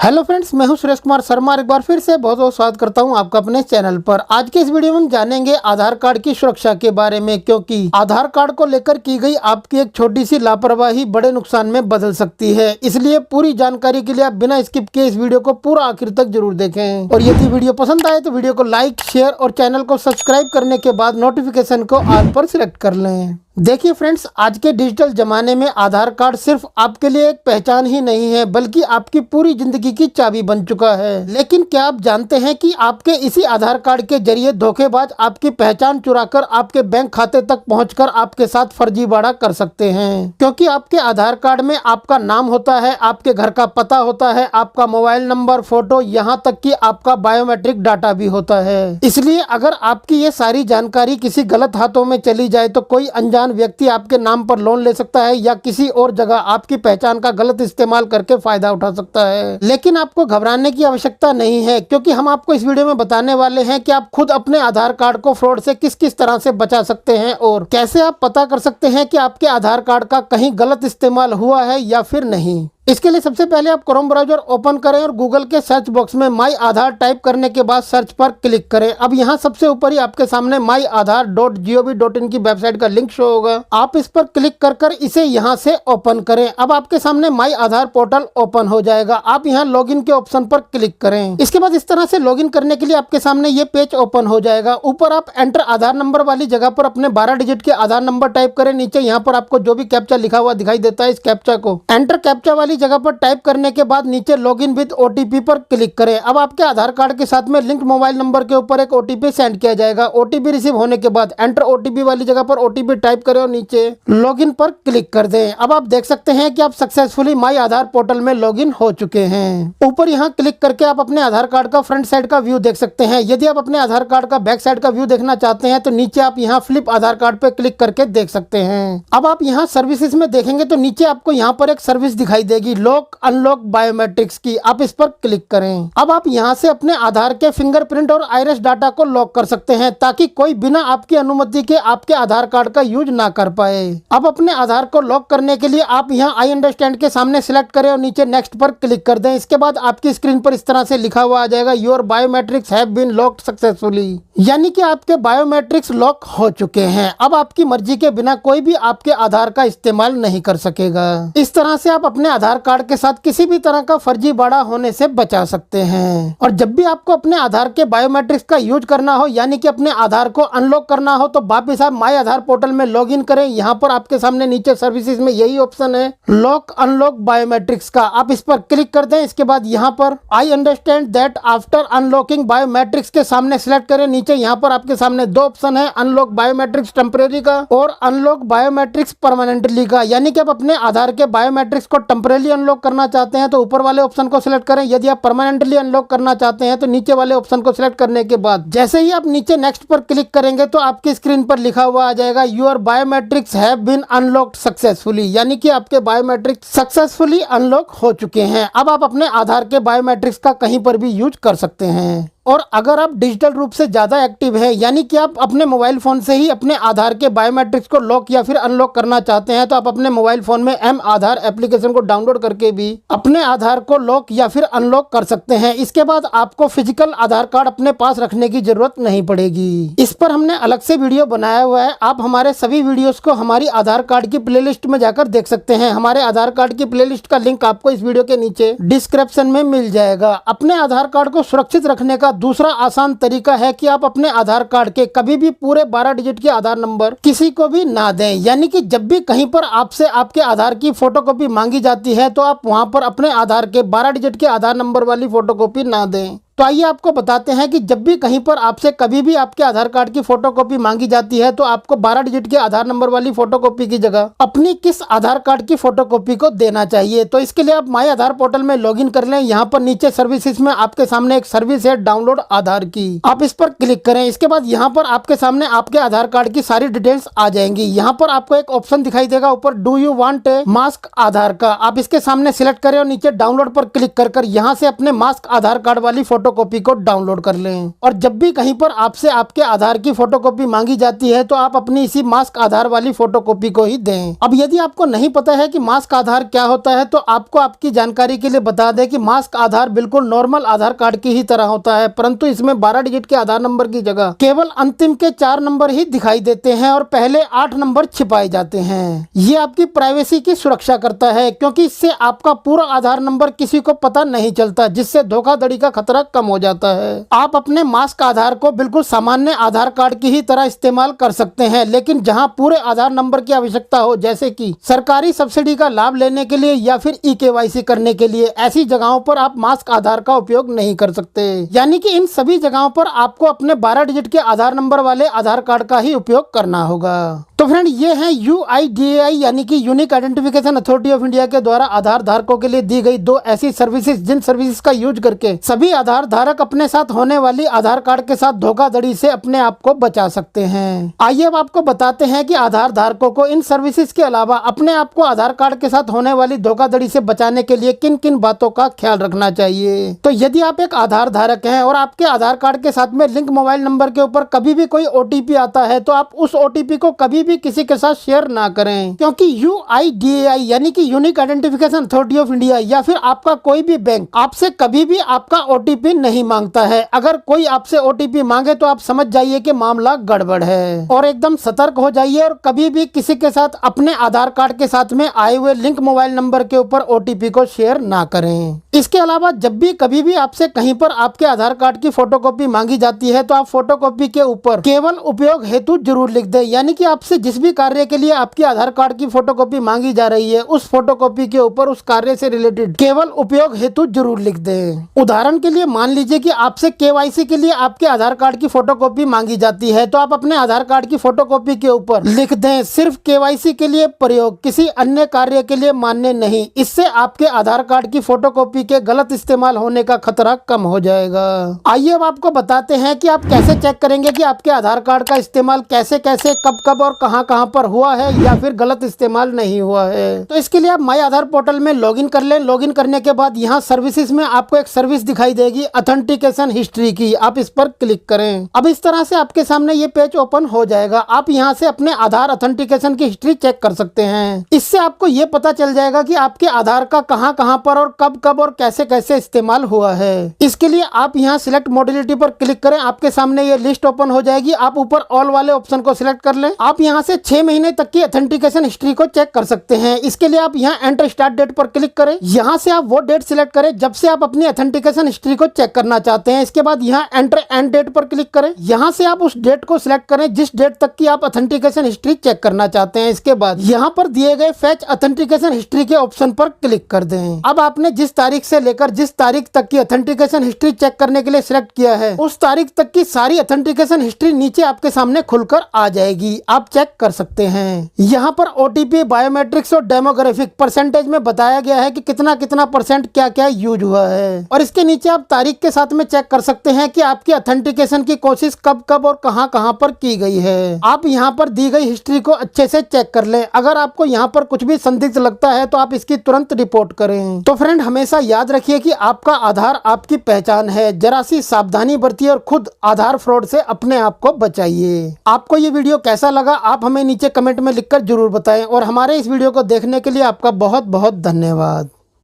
Hello friends, मैं हूं सुरेश कुमार शर्मा। एक बार फिर से बहुत बहुत स्वागत करता हूं आपका अपने चैनल पर। आज के इस वीडियो में हम जानेंगे आधार कार्ड की सुरक्षा के बारे में, क्योंकि आधार कार्ड को लेकर की गई आपकी एक छोटी सी लापरवाही बड़े नुकसान में बदल सकती है। इसलिए पूरी जानकारी के लिए आप बिना स्किप किए इस वीडियो को पूरा आखिर तक जरूर देखें। और यदि वीडियो पसंद आए तो वीडियो को लाइक, शेयर और चैनल को सब्सक्राइब करने के बाद नोटिफिकेशन को ऑल पर सिलेक्ट कर लें। देखिए फ्रेंड्स, आज के डिजिटल जमाने में आधार कार्ड सिर्फ आपके लिए एक पहचान ही नहीं है, बल्कि आपकी पूरी जिंदगी की चाबी बन चुका है। लेकिन क्या आप जानते हैं कि आपके इसी आधार कार्ड के जरिए धोखेबाज आपकी पहचान चुराकर आपके बैंक खाते तक पहुंचकर आपके साथ फर्जीवाड़ा कर सकते हैं। क्योंकि आपके आधार कार्ड में आपका नाम होता है, आपके घर का पता होता है, आपका मोबाइल नंबर, फोटो, यहाँ तक कि आपका बायोमेट्रिक डाटा भी होता है। इसलिए अगर आपकी ये सारी जानकारी किसी गलत हाथों में चली जाए तो कोई अनजान व्यक्ति आपके नाम पर लोन ले सकता है या किसी और जगह आपकी पहचान का गलत इस्तेमाल करके फायदा उठा सकता है। लेकिन आपको घबराने की आवश्यकता नहीं है, क्योंकि हम आपको इस वीडियो में बताने वाले हैं कि आप खुद अपने आधार कार्ड को फ्रॉड से किस किस तरह से बचा सकते हैं और कैसे आप पता कर सकते हैं कि आपके आधार कार्ड का कहीं गलत इस्तेमाल हुआ है या फिर नहीं। इसके लिए सबसे पहले आप क्रोम ब्राउजर ओपन करें और गूगल के सर्च बॉक्स में माई आधार टाइप करने के बाद सर्च पर क्लिक करें। अब यहाँ सबसे ऊपर ही आपके सामने myaadhar.gov.in की वेबसाइट का लिंक शो होगा। आप इस पर क्लिक कर इसे यहाँ से ओपन करें। अब आपके सामने माई आधार पोर्टल ओपन हो जाएगा। आप यहाँ लॉगिन के ऑप्शन पर क्लिक करें। इसके बाद इस तरह से लॉगिन करने के लिए आपके सामने ये पेज ओपन हो जाएगा। ऊपर आप एंटर आधार नंबर वाली जगह पर अपने 12 डिजिट के आधार नंबर टाइप करें। नीचे यहाँ पर आपको जो भी कैप्चा लिखा हुआ दिखाई देता है, इस कैप्चा को एंटर कैप्चा वाली जगह पर टाइप करने के बाद नीचे लॉगिन विद ओटीपी पर क्लिक करें। अब आपके आधार कार्ड के साथ में लिंक मोबाइल नंबर के ऊपर एक ओटीपी सेंड किया जाएगा। ओटीपी रिसीव होने के बाद एंटर ओटीपी वाली जगह पर ओटीपी टाइप करें और नीचे लॉगिन पर क्लिक कर दें। अब आप देख सकते हैं कि आप सक्सेसफुली माई आधार पोर्टल में लॉगिन हो चुके हैं। ऊपर यहाँ क्लिक करके आप अपने आधार कार्ड का फ्रंट साइड का व्यू देख सकते हैं। यदि आप अपने आधार कार्ड का बैक साइड का व्यू देखना चाहते हैं तो नीचे आप यहाँ फ्लिप आधार कार्ड पे क्लिक करके देख सकते हैं। अब आप यहाँ सर्विसेज में देखेंगे तो नीचे आपको यहाँ पर एक सर्विस दिखाई देगी, लॉक अनलॉक बायोमेट्रिक्स की। आप इस पर क्लिक करें। अब आप यहां से अपने आधार के फिंगरप्रिंट और आइरिस डाटा को लॉक कर सकते हैं, ताकि कोई बिना आपकी अनुमति के आपके आधार कार्ड का यूज ना कर पाए। अब अपने आधार को लॉक करने के लिए आप यहां आई अंडरस्टैंड के सामने सिलेक्ट करें और नीचे नेक्स्ट पर क्लिक कर दें। इसके बाद आपकी स्क्रीन पर इस तरह से लिखा हुआ आ जाएगा, your biometrics have been locked successfully, यानी कि आपके बायोमेट्रिक्स लॉक हो चुके हैं। अब आपकी मर्जी के बिना कोई भी आपके आधार का इस्तेमाल नहीं कर सकेगा। इस तरह से आप अपने आधार कार्ड के साथ किसी भी तरह का फर्जीवाड़ा होने से बचा सकते हैं। और जब भी आपको अपने आधार के बायोमेट्रिक्स का यूज करना हो, यानी कि अपने आधार को अनलॉक करना हो, तो वापिस आप माई आधार पोर्टल में लॉगिन करें। यहाँ पर आपके सामने नीचे सर्विसेज में यही ऑप्शन है, लॉक अनलॉक बायोमेट्रिक्स का। आप इस पर क्लिक कर दें। इसके बाद यहाँ पर I understand that after unlocking biometrics के सामने सिलेक्ट करें। नीचे यहाँ पर आपके सामने दो ऑप्शन है, अनलॉक बायोमेट्रिक्स टेम्परेरी का और अनलॉक बायोमेट्रिक्स परमानेंटली का। यानी कि आप अपने आधार के बायोमेट्रिक्स को टेम्परेरी अनलॉक करना चाहते हैं तो ऊपर वाले ऑप्शन को सिलेक्ट करें। यदि आप परमानेंटली अनलॉक करना चाहते हैं तो नीचे वाले ऑप्शन को सिलेक्ट करने के बाद जैसे ही आप नीचे नेक्स्ट पर क्लिक करेंगे तो आपकी स्क्रीन पर लिखा हुआ आ जाएगा, your biometrics have been unlocked successfully, यानी कि आपके बायोमेट्रिक्स सक्सेसफुली अनलॉक हो चुके हैं। अब आप अपने आधार के बायोमेट्रिक्स का कहीं पर भी यूज कर सकते हैं। और अगर आप डिजिटल रूप से ज्यादा एक्टिव हैं, यानी कि आप अपने मोबाइल फोन से ही अपने आधार के बायोमेट्रिक्स को लॉक या फिर अनलॉक करना चाहते हैं, तो आप अपने मोबाइल फोन में एम आधार एप्लीकेशन को डाउनलोड करके भी अपने आधार को लॉक या फिर अनलॉक कर सकते हैं। इसके बाद आपको फिजिकल आधार कार्ड अपने पास रखने की जरूरत नहीं पड़ेगी। इस पर हमने अलग से वीडियो बनाया हुआ है। आप हमारे सभी वीडियोस को हमारी आधार कार्ड की प्लेलिस्ट में जाकर देख सकते हैं। हमारे आधार कार्ड की प्लेलिस्ट का लिंक आपको इस वीडियो के नीचे डिस्क्रिप्शन में मिल जाएगा। अपने आधार कार्ड को सुरक्षित रखने का दूसरा आसान तरीका है कि आप अपने आधार कार्ड के कभी भी पूरे 12 डिजिट के आधार नंबर किसी को भी ना दें। यानी कि जब भी कहीं पर आपसे आपके आधार की फोटोकॉपी मांगी जाती है तो आप वहां पर अपने आधार के 12 डिजिट के आधार नंबर वाली फोटोकॉपी ना दें। तो आइए आपको बताते हैं कि जब भी कहीं पर आपसे कभी भी आपके आधार कार्ड की फोटोकॉपी मांगी जाती है तो आपको 12 डिजिट के आधार नंबर वाली फोटोकॉपी की जगह अपनी किस आधार कार्ड की फोटोकॉपी को देना चाहिए। तो इसके लिए आप माई आधार पोर्टल में लॉगिन कर लें। यहाँ पर नीचे सर्विसेज में आपके सामने एक सर्विस है, डाउनलोड आधार की। आप इस पर क्लिक करें। इसके बाद यहाँ पर आपके सामने आपके आधार कार्ड की सारी डिटेल्स आ जाएंगी। यहाँ पर आपको एक ऑप्शन दिखाई देगा ऊपर, do you want a mask Aadhaar का। आप इसके सामने सिलेक्ट करें और नीचे डाउनलोड पर क्लिक कर यहाँ से अपने मास्क आधार कार्ड वाली फोटो फोटोकॉपी को डाउनलोड कर लें। और जब भी कहीं पर आपसे आपके आधार की फोटोकॉपी मांगी जाती है तो आप अपनी इसी मास्क आधार वाली फोटोकॉपी को ही दें। अब यदि आपको नहीं पता है कि मास्क आधार क्या होता है तो आपको आपकी जानकारी के लिए बता दें कि मास्क आधार बिल्कुल नॉर्मल आधार कार्ड की ही तरह होता है, परंतु इसमें 12 डिजिट के आधार नंबर की जगह केवल अंतिम के 4 नंबर ही दिखाई देते हैं और पहले 8 नंबर छिपाए जाते हैं। ये आपकी प्राइवेसी की सुरक्षा करता है, क्योंकि इससे आपका पूरा आधार नंबर किसी को पता नहीं चलता, जिससे धोखाधड़ी का खतरा कम हो जाता है। आप अपने मास्क आधार को बिल्कुल सामान्य आधार कार्ड की ही तरह इस्तेमाल कर सकते हैं, लेकिन जहां पूरे आधार नंबर की आवश्यकता हो, जैसे कि सरकारी सब्सिडी का लाभ लेने के लिए या फिर ई-केवाईसी करने के लिए, ऐसी जगहों पर आप मास्क आधार का उपयोग नहीं कर सकते। यानी कि इन सभी जगहों पर आपको अपने 12 डिजिट के आधार नंबर वाले आधार कार्ड का ही उपयोग करना होगा। तो फ्रेंड, ये है UIDAI यानी कि unique identification authority of India के द्वारा आधार धारकों के लिए दी गई 2 ऐसी सर्विसेज, जिन सर्विसेज का यूज करके सभी आधार धारक अपने साथ होने वाली आधार कार्ड के साथ धोखाधड़ी से अपने आप को बचा सकते हैं। आइए अब आपको बताते हैं कि आधार धारकों को इन सर्विसेज के अलावा अपने आप को आधार कार्ड के साथ होने वाली धोखाधड़ी से बचाने के लिए किन किन बातों का ख्याल रखना चाहिए। तो यदि आप एक आधार धारक हैं और आपके आधार कार्ड के साथ में लिंक मोबाइल नंबर के ऊपर कभी भी कोई OTP आता है तो आप उस OTP को कभी भी किसी के साथ शेयर ना करें, क्योंकि UIDAI यानी कि unique identification authority of India या फिर आपका कोई भी बैंक आपसे कभी भी आपका OTP नहीं मांगता है। अगर कोई आपसे OTP मांगे तो आप समझ जाइए कि मामला गड़बड़ है और एकदम सतर्क हो जाइए और कभी भी किसी के साथ अपने आधार कार्ड के साथ में आए हुए लिंक मोबाइल नंबर के ऊपर OTP को शेयर ना करें। इसके अलावा जब भी कभी भी आपसे कहीं पर आपके आधार कार्ड की फोटोकॉपी मांगी जाती है तो आप फोटोकॉपी के ऊपर केवल उपयोग हेतु जरूर लिख दें, यानी कि आपसे जिस भी कार्य के लिए आपकी आधार कार्ड की फोटोकॉपी मांगी जा रही है उस फोटोकॉपी के ऊपर उस कार्य से रिलेटेड केवल उपयोग हेतु जरूर लिख दें। उदाहरण के लिए मान लीजिए कि आपसे KYC के लिए आपके आधार कार्ड की फोटोकॉपी मांगी जाती है तो आप अपने आधार कार्ड की फोटोकॉपी के ऊपर लिख दें सिर्फ KYC के लिए प्रयोग, किसी अन्य कार्य के लिए मान्य नहीं। इससे आपके आधार कार्ड की फोटोकॉपी के गलत इस्तेमाल होने का खतरा कम हो जाएगा। आइए अब आपको बताते हैं कि आप कैसे चेक करेंगे कि आपके आधार कार्ड का इस्तेमाल कैसे कैसे कब कब और कहां कहां पर हुआ है या फिर गलत इस्तेमाल नहीं हुआ है। तो इसके लिए आप माई आधार पोर्टल में लॉगिन कर लें। लॉगिन करने के बाद यहाँ सर्विसेज में आपको एक सर्विस दिखाई देगी ऑथेंटिकेशन हिस्ट्री की, आप इस पर क्लिक करें। अब इस तरह से आपके सामने ये पेज ओपन हो जाएगा। आप यहाँ से अपने आधार ऑथेंटिकेशन की हिस्ट्री चेक कर सकते हैं। इससे आपको ये पता चल जाएगा कि आपके आधार का कहां कहां पर और कब कब और कैसे कैसे इस्तेमाल हुआ है। इसके लिए आप यहाँ सिलेक्ट मॉडलिटी पर क्लिक करें। आपके सामने ये लिस्ट ओपन हो जाएगी। आप ऊपर ऑल वाले ऑप्शन को सिलेक्ट कर लें। आप यहाँ से 6 महीने तक की ऑथेंटिकेशन हिस्ट्री को चेक कर सकते हैं। इसके लिए आप यहाँ एंटर स्टार्ट डेट पर क्लिक करें। यहाँ से आप वो डेट सिलेक्ट करें जब से आप अपनी ऑथेंटिकेशन हिस्ट्री को चेक करना चाहते हैं। इसके बाद यहाँ एंटर एंड डेट पर क्लिक करें। यहाँ से आप उस डेट को सिलेक्ट करें जिस डेट तक की आप ऑथेंटिकेशन हिस्ट्री चेक करना चाहते हैं। इसके बाद यहाँ पर दिए गए फेच ऑथेंटिकेशन हिस्ट्री के ऑप्शन पर क्लिक कर दें। अब आपने जिस तारीख से लेकर जिस तारीख तक की ऑथेंटिकेशन हिस्ट्री चेक करने के लिए सिलेक्ट किया है उस तारीख तक की सारी ऑथेंटिकेशन हिस्ट्री नीचे आपके सामने खुलकर आ जाएगी। आप चेक कर सकते हैं। यहाँ पर OTP, बायोमेट्रिक्स और डेमोग्राफिक परसेंटेज में बताया गया है कि कितना कितना % क्या क्या यूज हुआ है। और इसके नीचे आप तारीख के साथ में चेक कर सकते हैं कि आपकी ऑथेंटिकेशन की कोशिश कब कब और कहां कहां पर की गई है। आप यहाँ पर दी गई हिस्ट्री को अच्छे से चेक कर लें। अगर आपको यहाँ पर कुछ भी संदिग्ध लगता है तो आप इसकी तुरंत रिपोर्ट करें। तो फ्रेंड, हमेशा याद रखिए कि आपका आधार आपकी पहचान है। जरा सी सावधानी बरतिए और खुद आधार फ्रॉड से अपने आप को बचाइए। आपको ये वीडियो कैसा लगा आप हमें नीचे कमेंट में लिखकर जरूर बताएं और हमारे इस वीडियो को देखने के लिए आपका बहुत बहुत धन्यवाद।